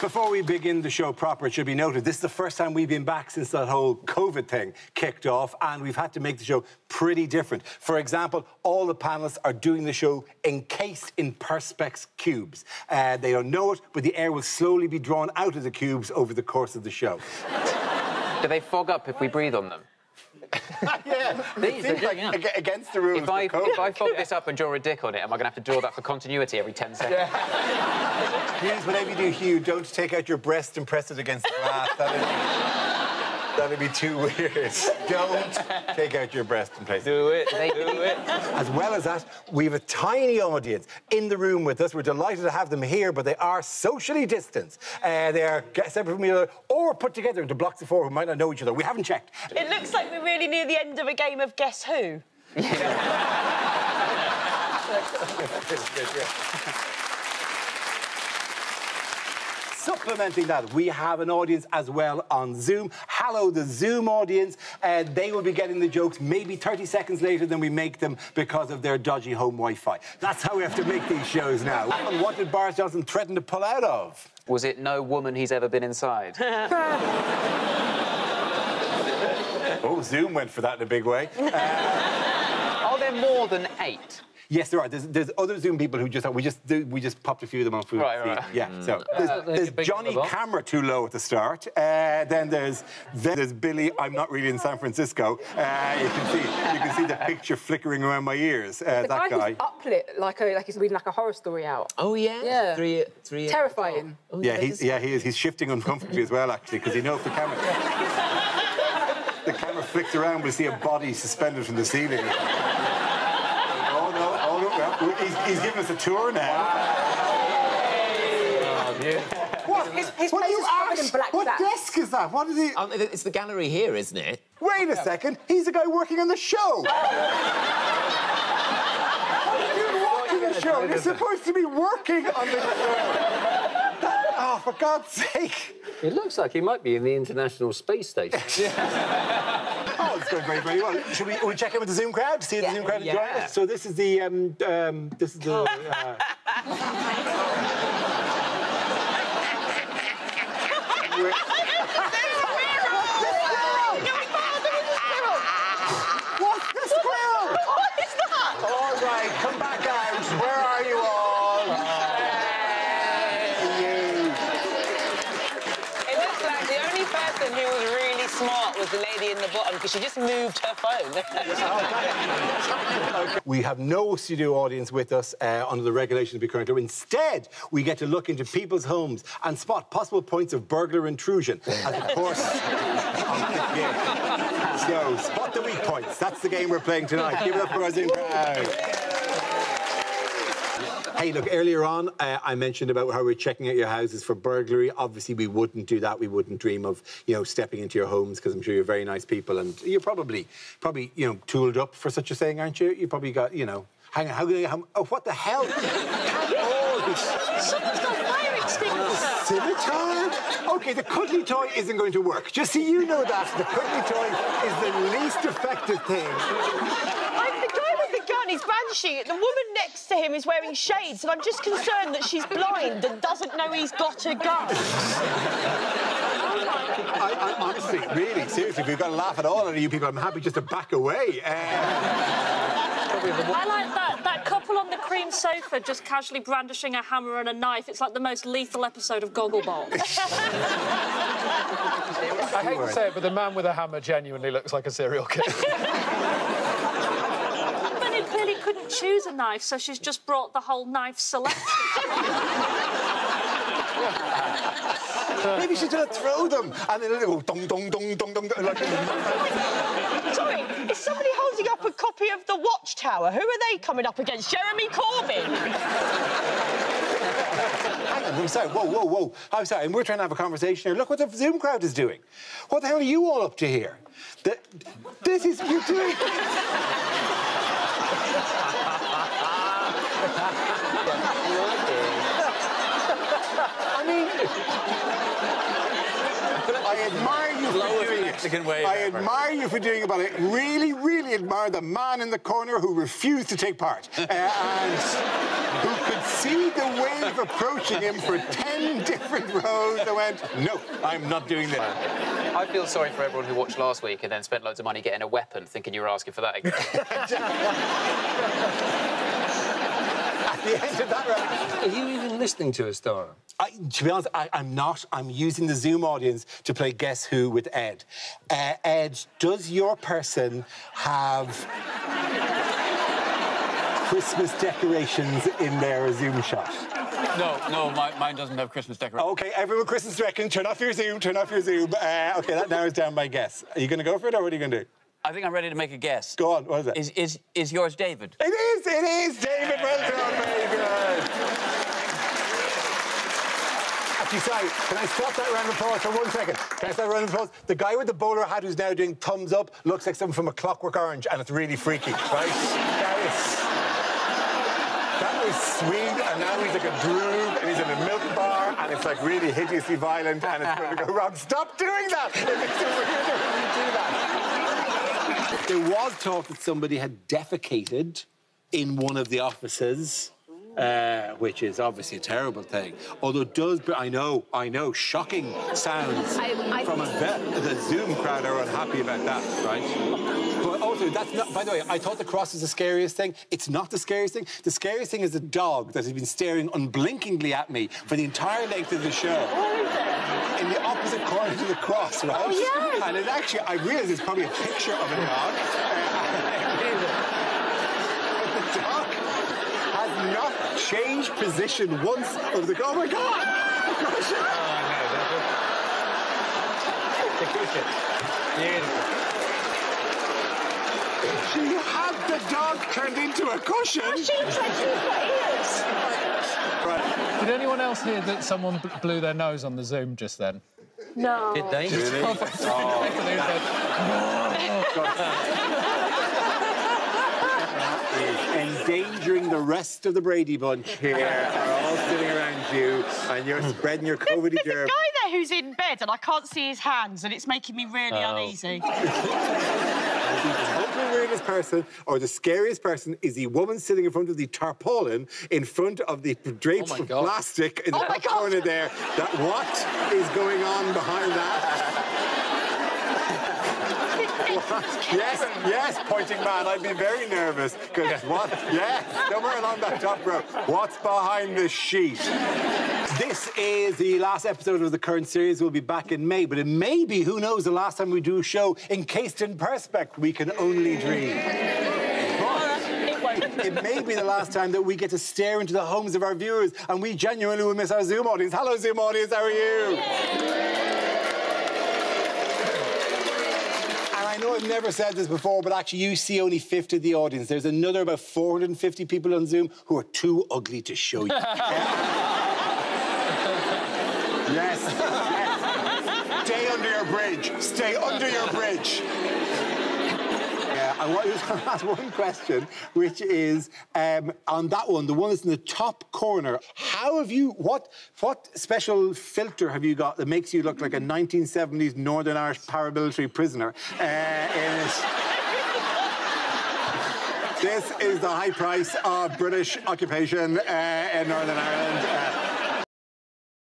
Before we begin the show proper, it should be noted, this is the first time we've been back since that whole COVID thing kicked off, and we've had to make the show pretty different. For example, all the panellists are doing the show encased in Perspex cubes. They don't know it, but the air will slowly be drawn out of the cubes over the course of the show. Do they fog up if we breathe on them? Yeah, These are like against the rules. If I fog this up and draw a dick on it, am I going to have to draw that for continuity every 10 seconds? Yeah. Hughes, whatever you do, Hugh, don't take out your breast and press it against the glass. That'd be too weird. Don't take out your breast and place it. Do it. Do it. As well as that, we have a tiny audience in the room with us. We're delighted to have them here, but they are socially distanced. They are separate from each other or put together into blocks of four who might not know each other. We haven't checked. It looks like we're really near the end of a game of Guess Who. Supplementing that, we have an audience as well on Zoom. Hello, the Zoom audience. They will be getting the jokes maybe 30 seconds later than we make them because of their dodgy home Wi-Fi. That's how we have to make these shows now. And what did Boris Johnson threaten to pull out of? Was it no woman he's ever been inside? Oh, Zoom went for that in a big way. Are there more than 8? Yes, there are. There's other Zoom people who we just popped a few of them on food. Right. Yeah. So there's Johnny Camera too low at the start. Then there's Billy. I'm not really in San Francisco. You can see the picture flickering around my ears. That guy. Who's uplit like he's reading like a horror story out. Oh yeah. Yeah. Three. Terrifying. Oh, yeah, he is. He's shifting uncomfortably as well, actually, because he knows the camera. The camera flicks around, we see a body suspended from the ceiling. He's giving us a tour now. Oh, yeah. What? His What place are you is covered in asked? black What sack. desk is that? What is he? It's the gallery here, isn't it? Wait a second. He's the guy working on the show. You're watching the show. You're supposed to be working on the show. Oh, for God's sake. It looks like he might be in the International Space Station. Oh, it's going very, very well. Should we check in with the Zoom crowd? See the Zoom crowd enjoying it? So this is the... What? The squirrel! What is that? All right, come back out. Where are you all? It looks like the only person who was really smart was the lady in the bottom because she just moved her phone. We have no studio audience with us under the regulations we currently do. Instead, we get to look into people's homes and spot possible points of burglar intrusion as the course of the game. So, spot the weak points. That's the game we're playing tonight. Give it up for our Zoom crowd. Hey, look, earlier on, I mentioned about how we're checking out your houses for burglary. Obviously, we wouldn't do that. We wouldn't dream of, stepping into your homes, because I'm sure you're very nice people, and you're probably, tooled up for such a thing, aren't you? You probably got, hang on, oh, what the hell? Someone's got a fire extinguisher. Scimitar? OK, the cuddly toy isn't going to work. Just so you know that, the cuddly toy is the least effective thing. The guy with the gun is brandishing it. The woman next to him is wearing shades, and I'm just concerned that she's blind and doesn't know he's got a gun. I honestly, really, seriously, if you've got to laugh at all of you people, I'm happy just to back away. I like that couple on the cream sofa just casually brandishing a hammer and a knife. It's like the most lethal episode of Gogglebox. I hate to say it, but the man with a hammer genuinely looks like a serial killer. But he clearly couldn't choose a knife, so she's just brought the whole knife selection. Maybe she's going to throw them, and then it'll go dong, dong, dong, dong, dong, dong. Like... Sorry, is somebody holding up a copy of The Watchtower? Who are they coming up against? Jeremy Corbyn? Hang on, I'm sorry. Whoa. I'm sorry, and we're trying to have a conversation here. Look what the Zoom crowd is doing. What the hell are you all up to here? This is... You're doing... I mean, I admire you for doing it. Mexican wave I ever. admire you for doing it, but I really, really admire the man in the corner who refused to take part and who could see the wave approaching him for 10 different rows and went, no, I'm not doing this. I feel sorry for everyone who watched last week and then spent loads of money getting a weapon, thinking you were asking for that again. At the end of that round, Are you even listening to us, Dara? to be honest, I'm not. I'm using the Zoom audience to play Guess Who with Ed. Ed, does your person have Christmas decorations in their Zoom shot? No, mine doesn't have Christmas decorations. OK, everyone Christmas decorations. Turn off your Zoom, turn off your Zoom. OK, that narrows down my guess. Are you going to go for it, or what are you going to do? I think I'm ready to make a guess. Go on, what is it? Is yours David? It is, David. Well done, very good. Actually, sorry, can I stop that round of applause for 1 second? Can I stop round of applause? The guy with the bowler hat who's now doing thumbs up looks like someone from A Clockwork Orange, and it's really freaky, right? That was sweet, and now he's like a droog, and he's in a milk bar, and it's like really hideously violent, and it's going to go wrong. Stop doing that! It makes it weirder when you do that. There was talk that somebody had defecated in one of the offices, which is obviously a terrible thing. Although it does, I know, shocking sounds from the Zoom crowd are unhappy about that, right? But also, that's not, by the way, I thought the cross was the scariest thing. It's not the scariest thing. The scariest thing is a dog that has been staring unblinkingly at me for the entire length of the show. In the opposite corner to the cross, right? Oh, yeah. And it actually, I realise it's probably a picture of a dog. But the dog has not changed position once over the... Oh, my God! The cushion! The cushion. Beautiful. You have the dog turned into a cushion. She looks like she's got ears. Right. Did anyone else hear that someone blew their nose on the Zoom just then? No. Did they? Endangering the rest of the Brady Bunch here are all sitting around you, and you're spreading your COVID There's a germ. guy there who's in bed, and I can't see his hands, and it's making me really uneasy. The weirdest person, or the scariest person, is the woman sitting in front of the tarpaulin, in front of the drapes of plastic in the top corner there. What is going on behind that? Yes, pointing man. I'd be very nervous, because what? Yes, somewhere along that top row. What's behind the sheet? This is the last episode of the current series. We'll be back in May, but it may be, who knows, the last time we do a show encased in perspex. We can only dream. It may be the last time that we get to stare into the homes of our viewers, and we genuinely will miss our Zoom audience. Hello, Zoom audience, how are you? I know I've never said this before, but actually you see only 50 of the audience. There's another about 450 people on Zoom who are too ugly to show you. Yes. Stay under your bridge. Stay under your bridge. I want to ask one question, which is on that one, the one that's in the top corner. How have you? What special filter have you got that makes you look like a 1970s Northern Irish paramilitary prisoner? This is the high price of British occupation in Northern Ireland.